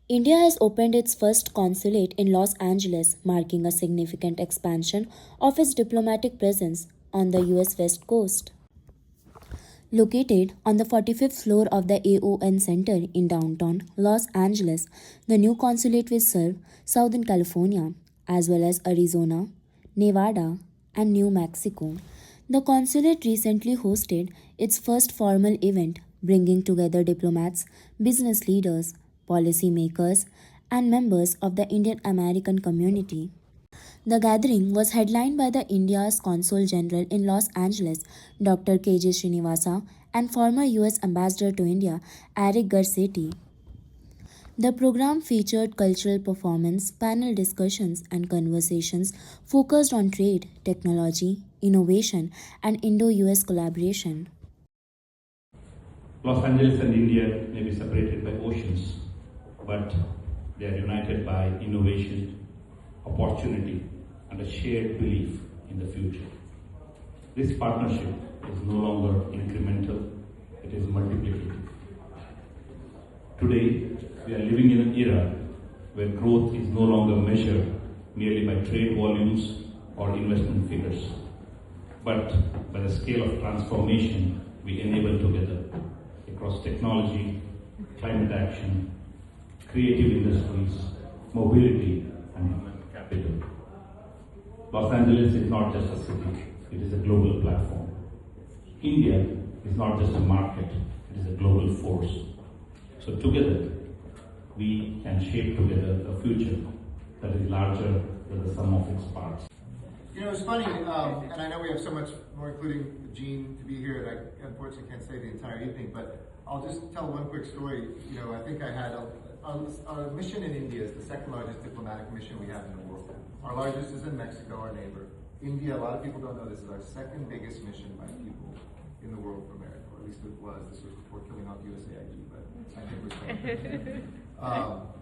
India has opened its first consulate in Los Angeles, marking a significant expansion of its diplomatic presence on the US West Coast. Located on the 45th floor of the AON Center in downtown Los Angeles, the new consulate will serve Southern California as well as Arizona, Nevada, and New Mexico. The consulate recently hosted its first formal event, bringing together diplomats, business leaders, policymakers, and members of the Indian American community. The gathering was headlined by the India's Consul General in Los Angeles, Dr. K.J. Srinivasa, and former US Ambassador to India, Eric Garcetti. The program featured cultural performance, panel discussions, and conversations focused on trade, technology, innovation, and Indo US collaboration. Los Angeles and India may be separated by oceans, but they are united by innovation, opportunity, and a shared belief in the future. This partnership is no longer incremental, it is multiplicative. Today, we are living in an era where growth is no longer measured merely by trade volumes or investment figures, but by the scale of transformation we enable together across technology, climate action, creative industries, mobility, and human capital. Los Angeles is not just a city, it is a global platform. India is not just a market, it is a global force. So together, we can shape together a future that is larger than the sum of its parts. You know, it's funny, and I know we have so much more, including Jean, to be here, that I unfortunately can't stay the entire evening, but I'll just tell one quick story. You know, I think I had our mission in India is the second largest diplomatic mission we have in the world. Our largest is in Mexico, our neighbor. India, a lot of people don't know this, is our second biggest mission by people in the world for America, or at least it was. This was before killing off USAID, but I think we're still.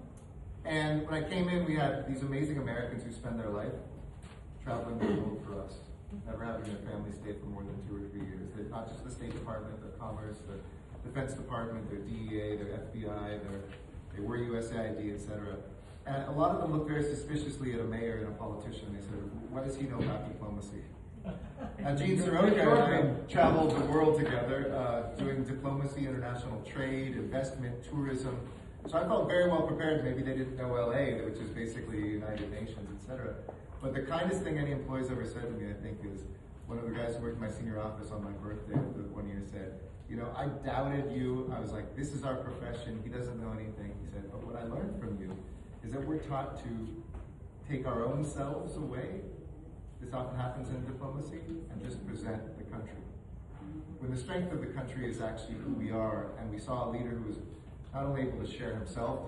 And when I came in, we had these amazing Americans who spend their life traveling the world for us, never having their family stay for more than 2 or 3 years. They're not just the State Department, their Commerce, their Defense Department, their DEA, their FBI, they were USAID, etc. And a lot of them looked very suspiciously at a mayor and a politician. They said, what does he know about diplomacy? Now, Gene Soroka and I traveled the world together, doing diplomacy, international trade, investment, tourism. So I felt very well prepared. Maybe they didn't know LA, which is basically the United Nations, etc. But the kindest thing any employee's ever said to me, I think, is one of the guys who worked in my senior office on my birthday one year said, you know, I doubted you. I was like, this is our profession. He doesn't know anything. He said, but what I learned from you is that we're taught to take our own selves away. This often happens in diplomacy, and just present the country. When the strength of the country is actually who we are, and we saw a leader who was not only able to share himself,